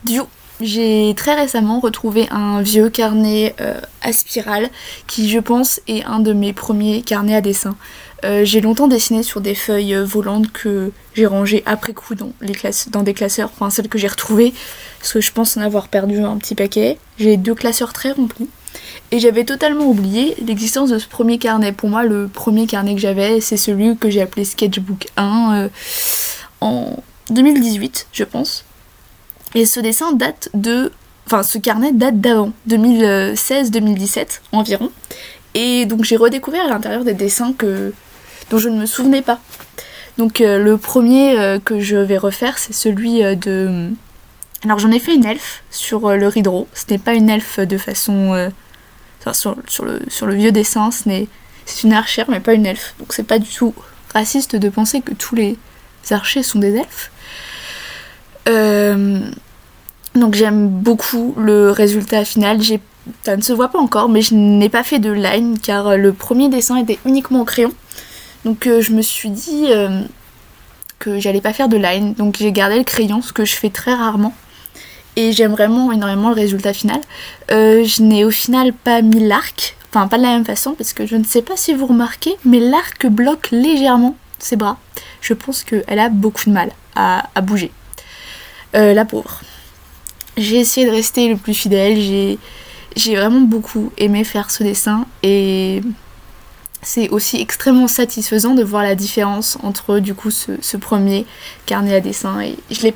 Du coup, j'ai très récemment retrouvé un vieux carnet à spirale qui, je pense, est un de mes premiers carnets à dessin. J'ai longtemps dessiné sur des feuilles volantes que j'ai rangées après coup dans des classeurs, enfin celles que j'ai retrouvées, parce que je pense en avoir perdu un petit paquet. J'ai 2 classeurs très remplis. Et j'avais totalement oublié l'existence de ce premier carnet. Pour moi, le premier carnet que j'avais, c'est celui que j'ai appelé Sketchbook 1 en 2018, je pense. Et ce ce carnet date d'avant, 2016-2017 environ. Et donc j'ai redécouvert à l'intérieur des dessins dont je ne me souvenais pas. Donc le premier que je vais refaire, c'est celui de... Alors j'en ai fait une elfe sur le rideau. Ce n'est pas une elfe de façon... sur le vieux dessin, c'est une archère mais pas une elfe. Donc c'est pas du tout raciste de penser que tous les archers sont des elfes. Donc j'aime beaucoup le résultat final. Ça ne se voit pas encore, mais je n'ai pas fait de line car le premier dessin était uniquement au crayon. Donc je me suis dit que j'allais pas faire de line. Donc j'ai gardé le crayon, ce que je fais très rarement. Et j'aime vraiment énormément le résultat final. Je n'ai au final pas mis l'arc, enfin pas de la même façon, parce que je ne sais pas si vous remarquez, mais l'arc bloque légèrement ses bras. Je pense qu'elle a beaucoup de mal à bouger. La pauvre. J'ai essayé de rester le plus fidèle, j'ai vraiment beaucoup aimé faire ce dessin et c'est aussi extrêmement satisfaisant de voir la différence entre du coup ce premier carnet à dessin. Et je l'ai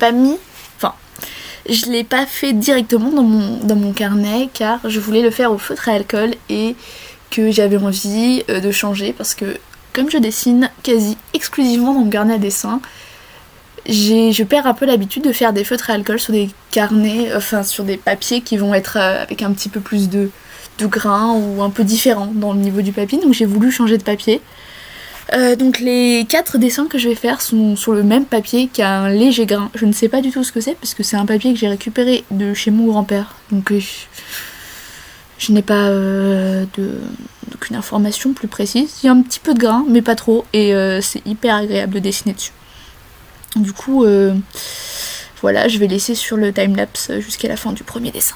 pas fait directement dans mon carnet car je voulais le faire au feutre à alcool et que j'avais envie de changer parce que comme je dessine quasi exclusivement dans mon carnet à dessin, je perds un peu l'habitude de faire des feutres à alcool sur des carnets, enfin sur des papiers qui vont être avec un petit peu plus de grains ou un peu différents dans le niveau du papier, donc j'ai voulu changer de papier. Donc les 4 dessins que je vais faire sont sur le même papier qui a un léger grain. Je ne sais pas du tout ce que c'est parce que c'est un papier que j'ai récupéré de chez mon grand-père. Donc je n'ai pas aucune information plus précise. Il y a un petit peu de grain mais pas trop et c'est hyper agréable de dessiner dessus. Du coup voilà, je vais laisser sur le timelapse jusqu'à la fin du premier dessin.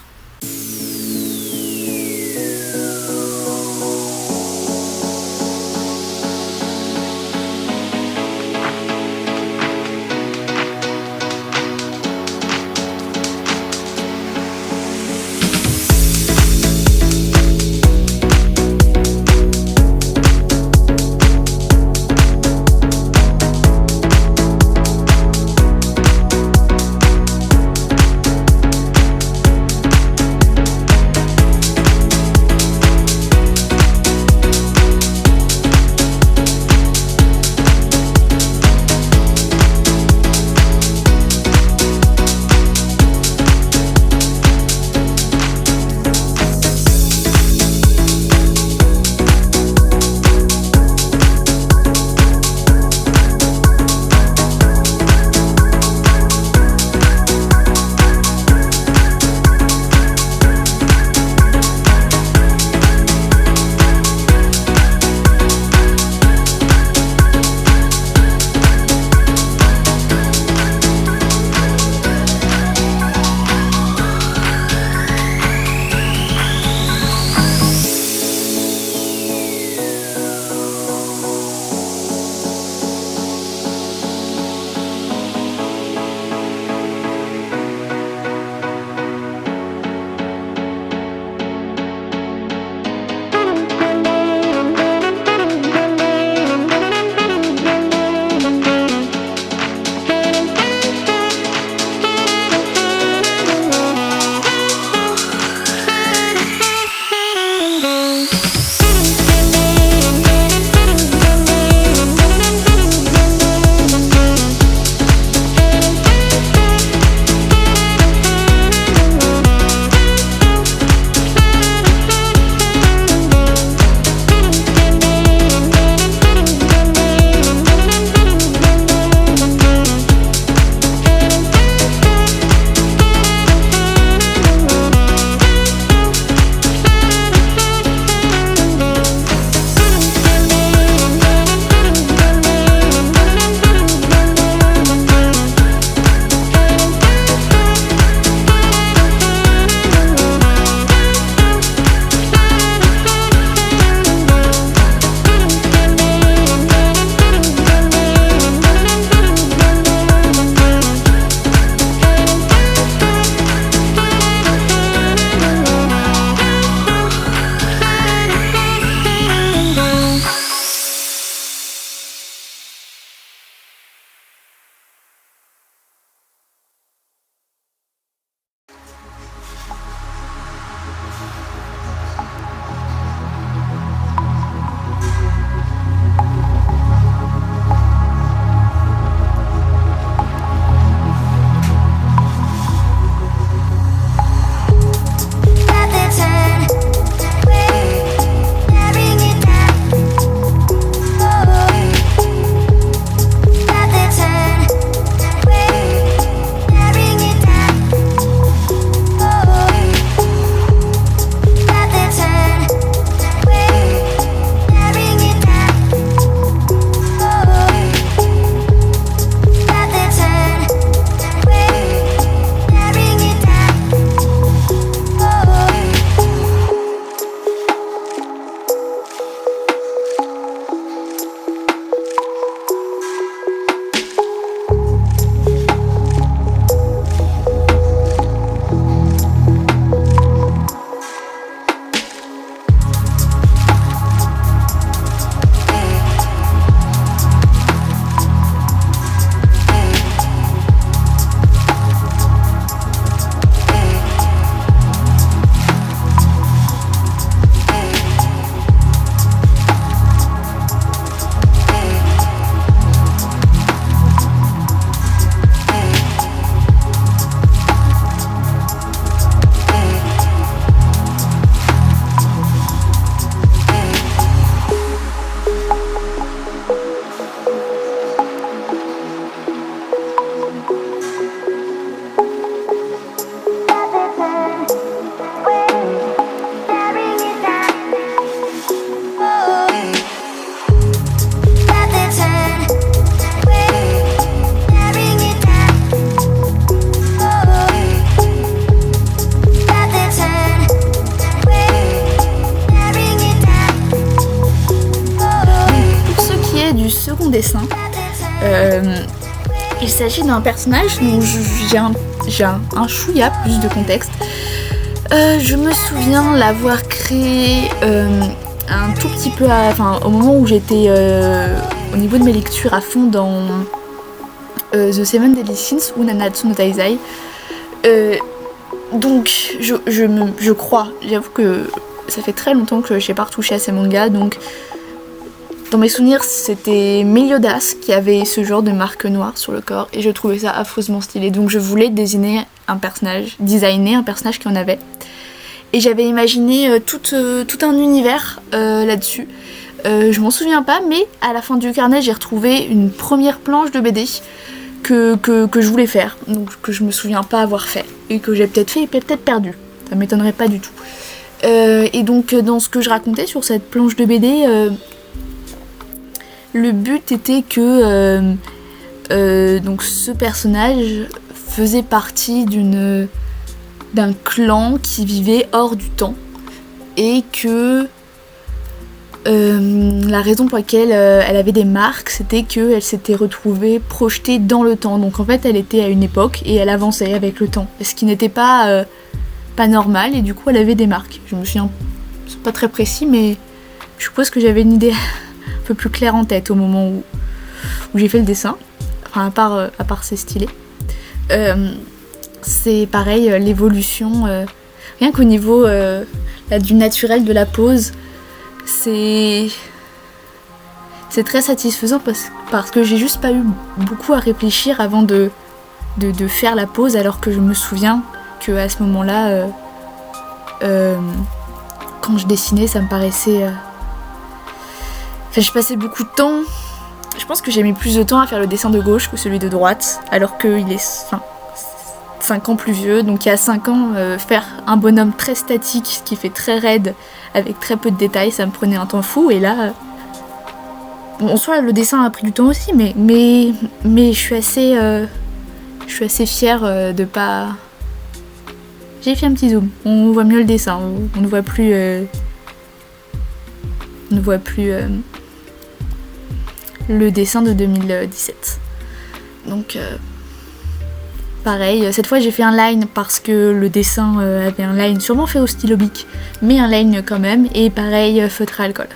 dessin. Il s'agit d'un personnage dont j'ai un chouïa plus de contexte. Je me souviens l'avoir créé un tout petit peu au moment où j'étais au niveau de mes lectures à fond dans The Seven Deadly Sins ou Nanatsu no Taizai. Donc je crois, j'avoue que ça fait très longtemps que j'ai pas retouché à ces mangas, donc dans mes souvenirs c'était Meliodas qui avait ce genre de marque noire sur le corps et je trouvais ça affreusement stylé, donc je voulais designer un personnage qui en avait. Et j'avais imaginé tout un univers là-dessus. Je m'en souviens pas, mais à la fin du carnet, j'ai retrouvé une première planche de BD que je voulais faire, donc que je me souviens pas avoir fait, et que j'ai peut-être fait et peut-être perdu. Ça m'étonnerait pas du tout. Et donc, dans ce que je racontais sur cette planche de BD, le but était que donc ce personnage faisait partie d'un clan qui vivait hors du temps et que la raison pour laquelle elle avait des marques, c'était qu'elle s'était retrouvée projetée dans le temps. Donc en fait elle était à une époque et elle avançait avec le temps, ce qui n'était pas normal, et du coup elle avait des marques. Je me souviens, c'est pas très précis, mais je suppose que j'avais une idée un peu plus claire en tête au moment où j'ai fait le dessin, enfin à part c'est stylé. C'est pareil, l'évolution, rien qu'au niveau du naturel de la pose, c'est très satisfaisant parce que j'ai juste pas eu beaucoup à réfléchir avant de faire la pose, alors que je me souviens qu'à ce moment-là, quand je dessinais, ça me paraissait... Enfin, je passais beaucoup de temps. Je pense que j'ai mis plus de temps à faire le dessin de gauche que celui de droite, alors qu'il est 5 ans plus vieux. Donc il y a 5 ans, faire un bonhomme très statique, qui fait très raide, avec très peu de détails, ça me prenait un temps fou. Et là, en soi, le dessin a pris du temps aussi, mais je suis assez fière de pas... J'ai fait un petit zoom, on voit mieux le dessin, on ne voit plus... le dessin de 2017. Donc pareil, cette fois j'ai fait un line parce que le dessin avait un line sûrement fait au stylo bic, mais un line quand même, et pareil, feutre à alcool.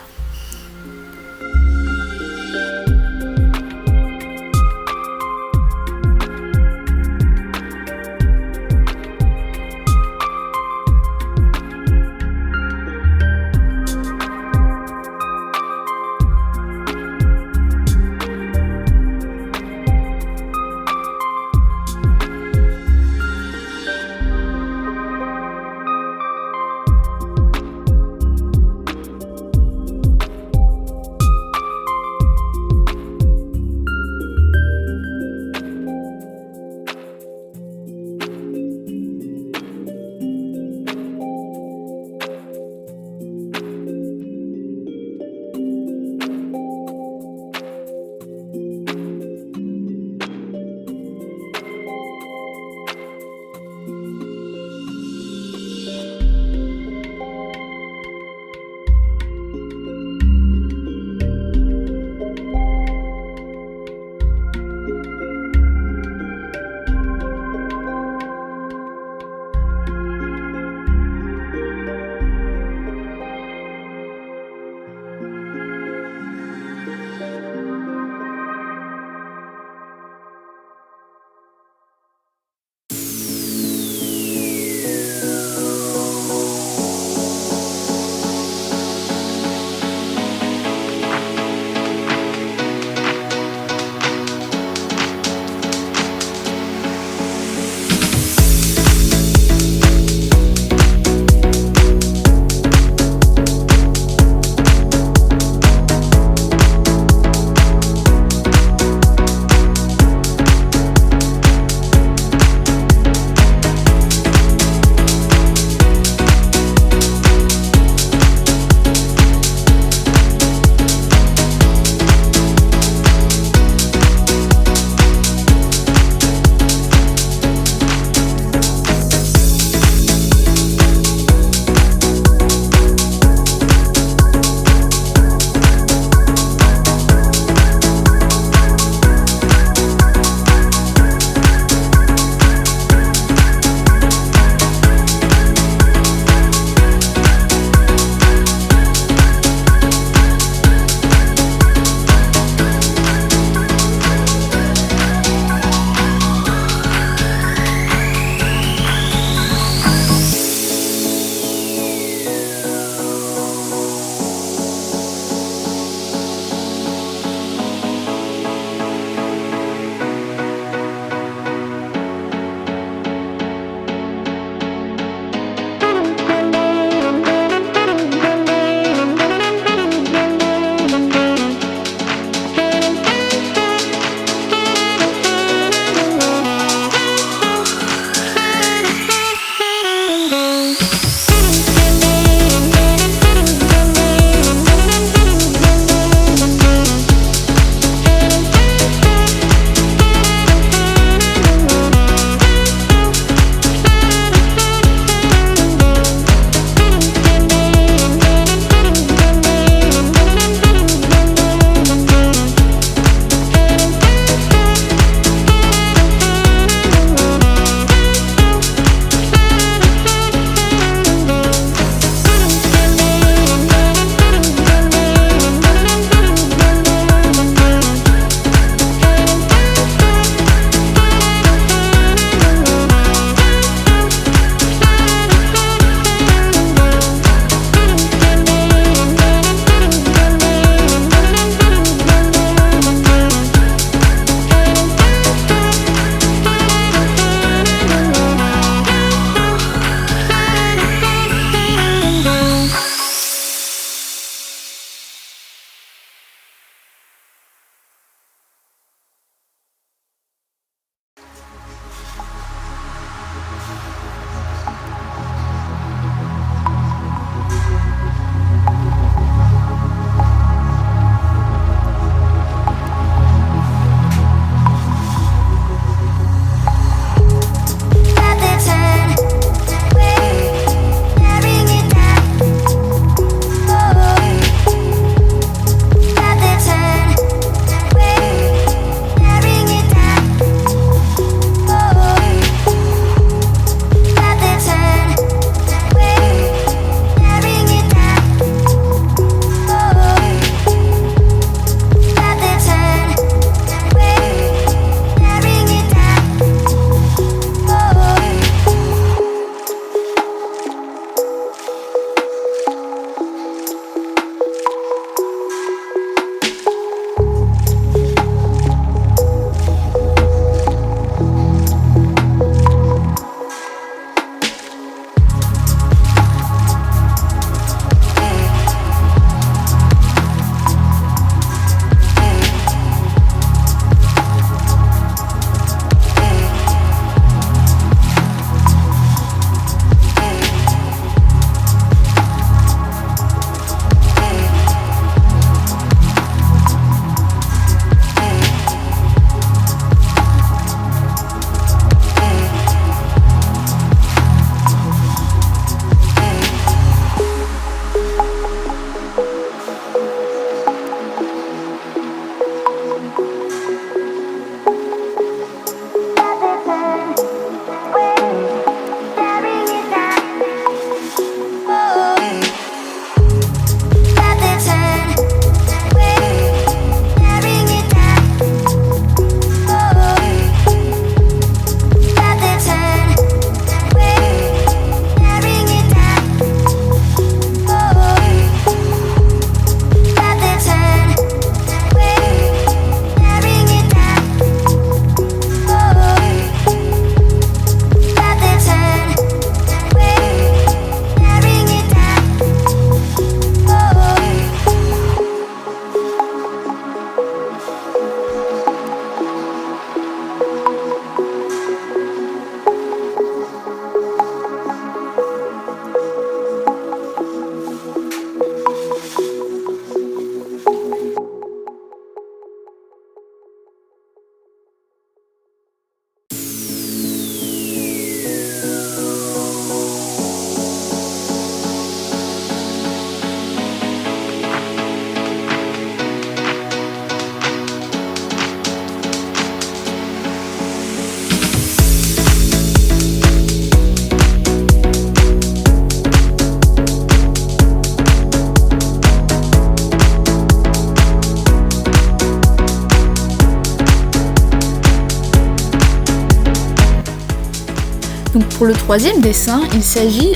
Pour le troisième dessin, il s'agit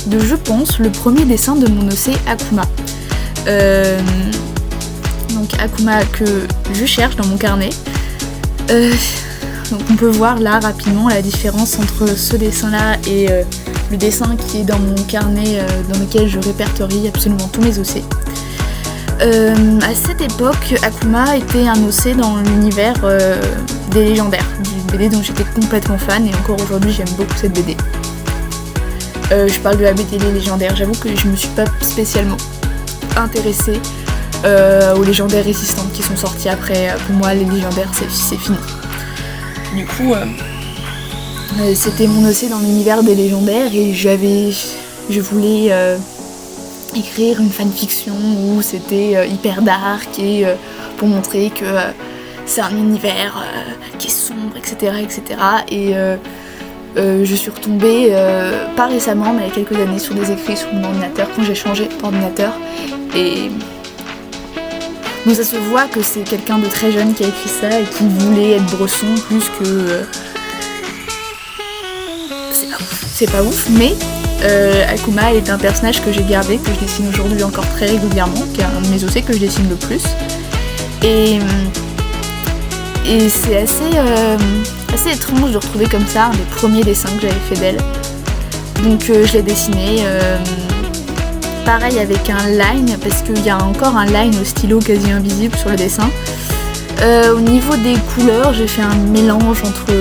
de, je pense, le premier dessin de mon OC Akuma. Donc Akuma que je cherche dans mon carnet. Donc on peut voir là rapidement la différence entre ce dessin-là et le dessin qui est dans mon carnet dans lequel je répertorie absolument tous mes OC. À cette époque, Akuma était un OC dans l'univers des légendaires, d'une BD dont j'étais complètement fan et encore aujourd'hui j'aime beaucoup cette BD. Je parle de la BD Les Légendaires, j'avoue que je me suis pas spécialement intéressée aux légendaires résistantes qui sont sortis après. Pour moi les légendaires c'est fini. Du coup c'était mon OC dans l'univers des légendaires et je voulais écrire une fanfiction où c'était hyper dark et pour montrer que c'est un univers qui est sombre, etc. Et je suis retombée, pas récemment, mais il y a quelques années, sur des écrits sur mon ordinateur quand j'ai changé d'ordinateur. Et bon, ça se voit que c'est quelqu'un de très jeune qui a écrit ça et qui voulait être Bresson plus que... c'est pas ouf, mais Akuma est un personnage que j'ai gardé, que je dessine aujourd'hui encore très régulièrement, qui est un de mes OC que je dessine le plus. Et c'est assez étrange de retrouver comme ça un des premiers dessins que j'avais fait d'elle. Donc je l'ai dessiné pareil avec un line, parce qu'il y a encore un line au stylo quasi invisible sur le dessin. Au niveau des couleurs, j'ai fait un mélange entre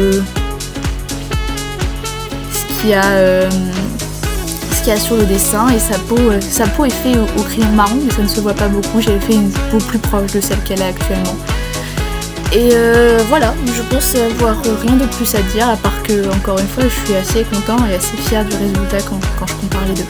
ce qu'il y a sur le dessin et sa peau est faite au crayon marron, mais ça ne se voit pas beaucoup. J'avais fait une peau plus proche de celle qu'elle a actuellement. Et voilà, je pense avoir rien de plus à dire, à part que, encore une fois, je suis assez content et assez fière du résultat quand je compare les deux.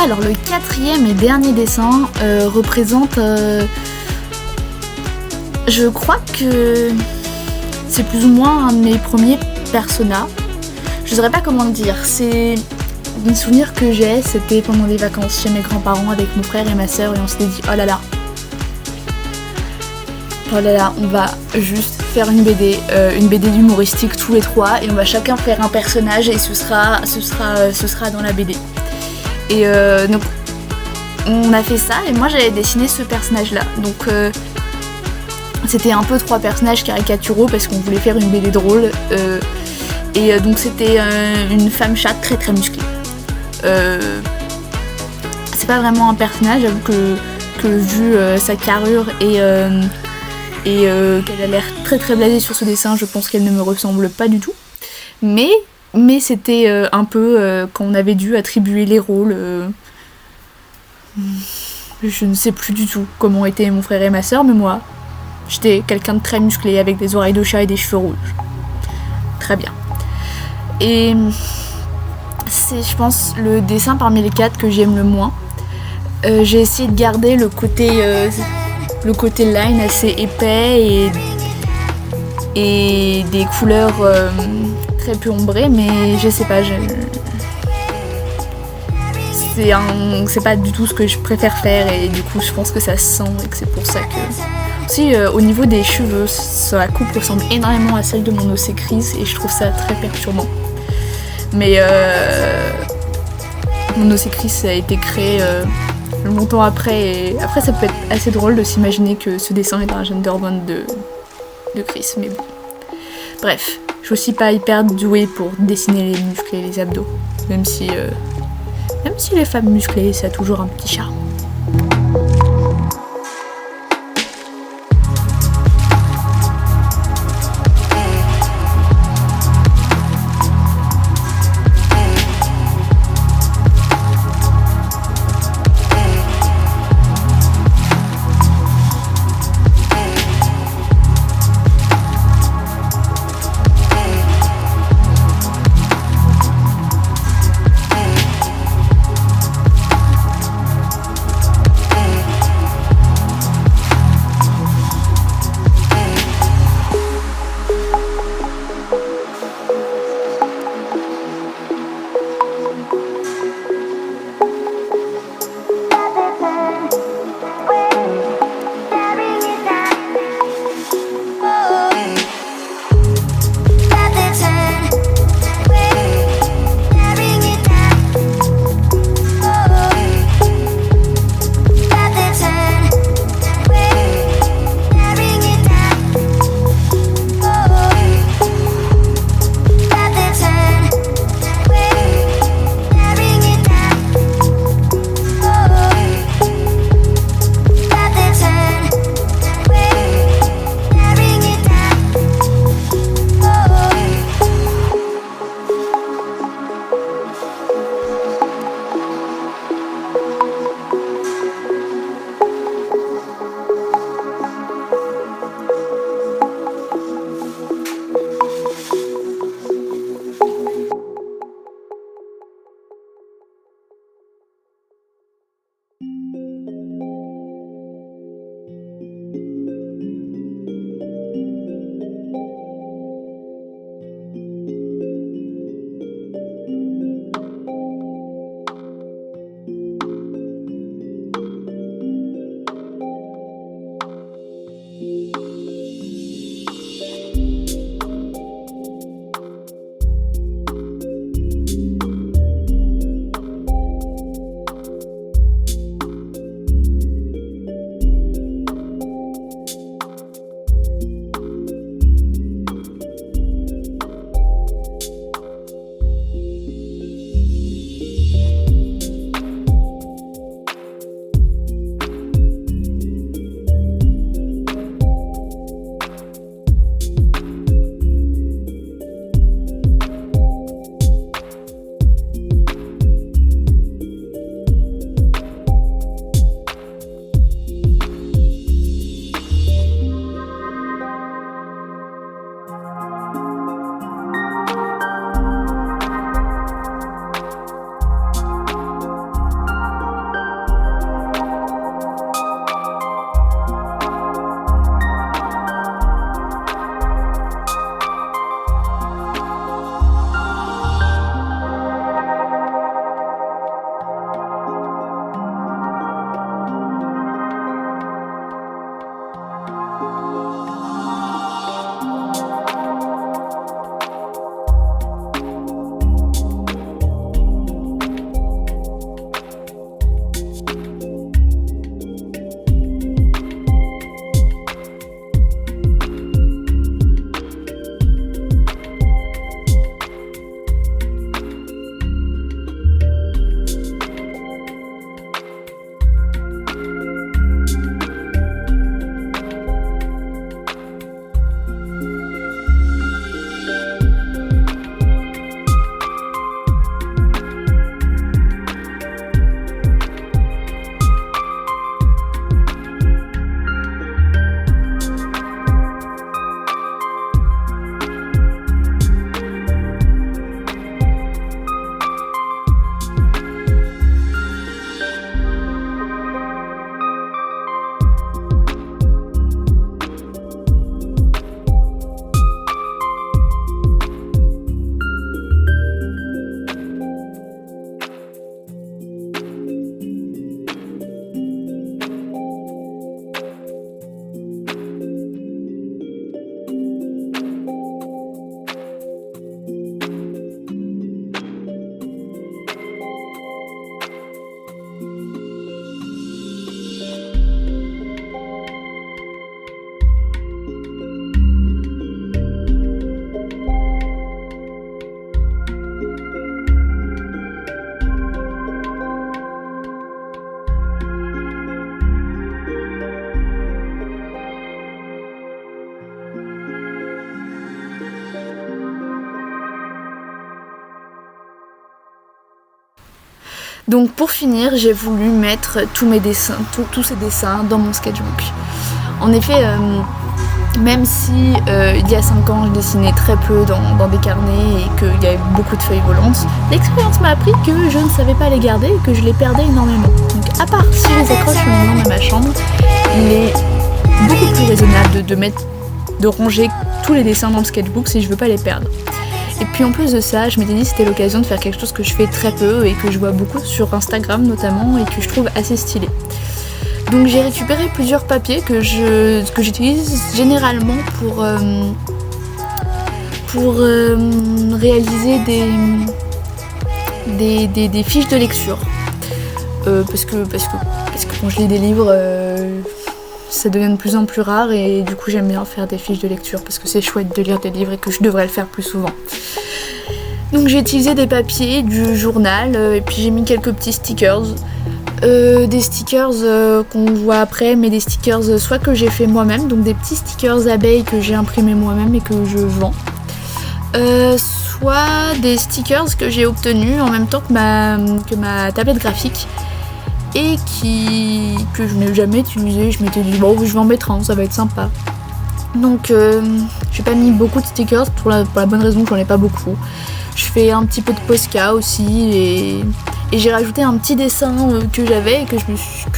Alors le quatrième et dernier dessin représente... je crois que c'est plus ou moins un de mes premiers personas. Je saurais pas comment le dire, c'est un souvenir que j'ai, c'était pendant les vacances chez mes grands-parents avec mon frère et ma soeur et on s'était dit oh là là, on va juste faire une BD humoristique tous les trois et on va chacun faire un personnage et ce sera dans la BD. Et donc on a fait ça et moi j'avais dessiné ce personnage là. Donc c'était un peu 3 personnages caricaturaux parce qu'on voulait faire une BD drôle. Et donc c'était une femme chatte très très musclée. C'est pas vraiment un personnage, j'avoue que vu sa carrure et qu'elle a l'air très très blasée sur ce dessin, je pense qu'elle ne me ressemble pas du tout. Mais c'était un peu quand on avait dû attribuer les rôles. Je ne sais plus du tout comment étaient mon frère et ma soeur, mais moi, j'étais quelqu'un de très musclé avec des oreilles de chat et des cheveux rouges. Très bien. Et c'est, je pense, le dessin parmi les 4 que j'aime le moins. J'ai essayé de garder le côté line assez épais et des couleurs très peu ombrées, mais je sais pas, c'est pas du tout ce que je préfère faire et du coup je pense que ça se sent et que c'est pour ça que... Aussi au niveau des cheveux, sa coupe ressemble énormément à celle de mon Océcris et je trouve ça très perturbant. Mais mon Océcris a été créé longtemps après et après ça peut être assez drôle de s'imaginer que ce dessin est dans un genderband de Chris, mais bon. Bref, je suis aussi pas hyper douée pour dessiner les muscles et les abdos, même si les femmes musclées ça a toujours un petit charme. Donc pour finir, j'ai voulu mettre tous mes dessins, tous ces dessins dans mon sketchbook. En effet, même si il y a 5 ans je dessinais très peu dans des carnets et qu'il y avait beaucoup de feuilles volantes, l'expérience m'a appris que je ne savais pas les garder et que je les perdais énormément. Donc à part si je les accroche maintenant dans ma chambre, il est beaucoup plus raisonnable de ranger tous les dessins dans le sketchbook si je veux pas les perdre. Et puis en plus de ça, je m'étais dit que c'était l'occasion de faire quelque chose que je fais très peu et que je vois beaucoup sur Instagram notamment et que je trouve assez stylé. Donc j'ai récupéré plusieurs papiers que j'utilise généralement pour réaliser des fiches de lecture. Parce que quand je lis des livres, ça devient de plus en plus rare et du coup j'aime bien faire des fiches de lecture parce que c'est chouette de lire des livres et que je devrais le faire plus souvent. Donc j'ai utilisé des papiers, du journal et puis j'ai mis quelques petits stickers. Des stickers qu'on voit après, mais des stickers soit que j'ai fait moi-même, donc des petits stickers abeilles que j'ai imprimés moi-même et que je vends, soit des stickers que j'ai obtenus en même temps que ma tablette graphique et que je n'ai jamais utilisé. Je m'étais dit bon, je vais en mettre un, ça va être sympa. Donc j'ai pas mis beaucoup de stickers pour la bonne raison que j'en ai pas beaucoup. Je fais un petit peu de Posca aussi et j'ai rajouté un petit dessin que j'avais et que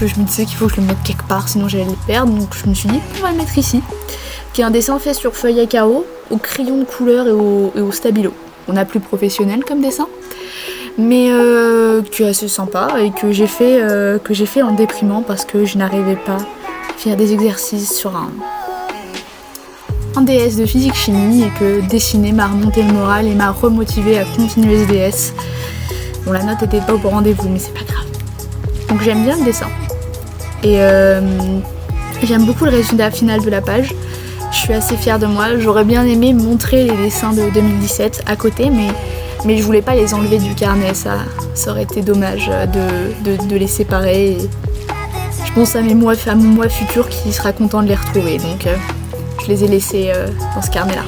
je me disais qu'il faut que je le mette quelque part sinon j'allais le perdre, donc je me suis dit on va le mettre ici, qui est un dessin fait sur feuille à carreaux, au crayon de couleur et au stabilo. On a plus professionnel comme dessin, mais qui est assez sympa et que j'ai fait en déprimant parce que je n'arrivais pas à faire des exercices sur un DS de physique-chimie et que dessiner m'a remonté le moral et m'a remotivé à continuer ce DS. Bon, la note était pas au rendez-vous, mais c'est pas grave. Donc j'aime bien le dessin. Et j'aime beaucoup le résultat final de la page. Je suis assez fière de moi. J'aurais bien aimé montrer les dessins de 2017 à côté, mais je voulais pas les enlever du carnet. Ça aurait été dommage de les séparer. Et je pense à mon moi futur qui sera content de les retrouver. Donc je les ai laissés dans ce carnet-là.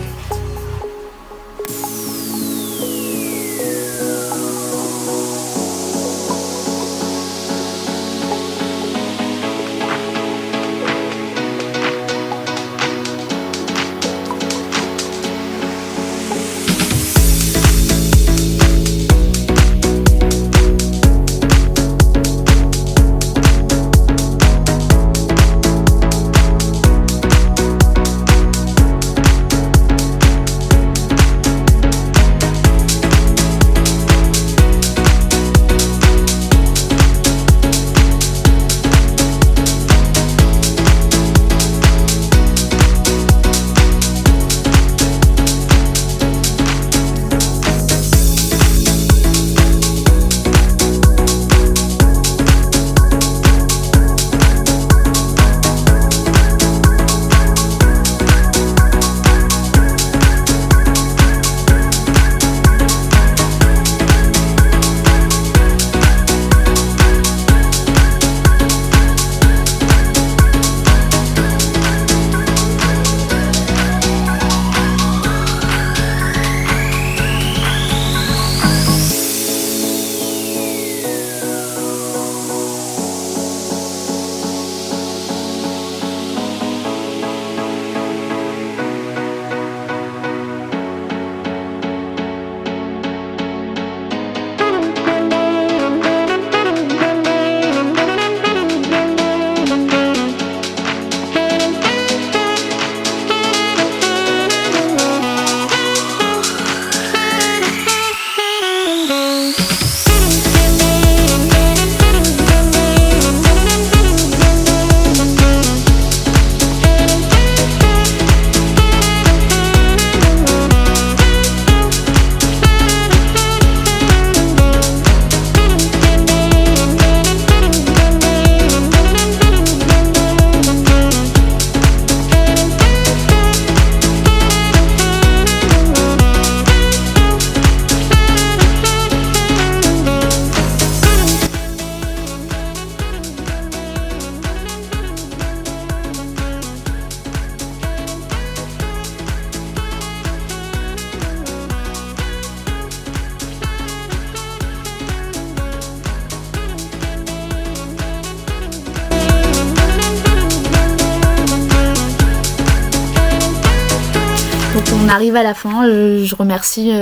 Donc on arrive à la fin, je remercie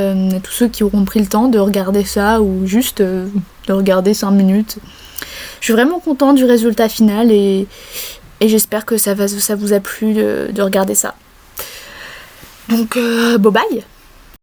tous ceux qui auront pris le temps de regarder ça ou juste de regarder 5 minutes. Je suis vraiment contente du résultat final et j'espère que ça vous a plu de regarder ça. Donc bye bye.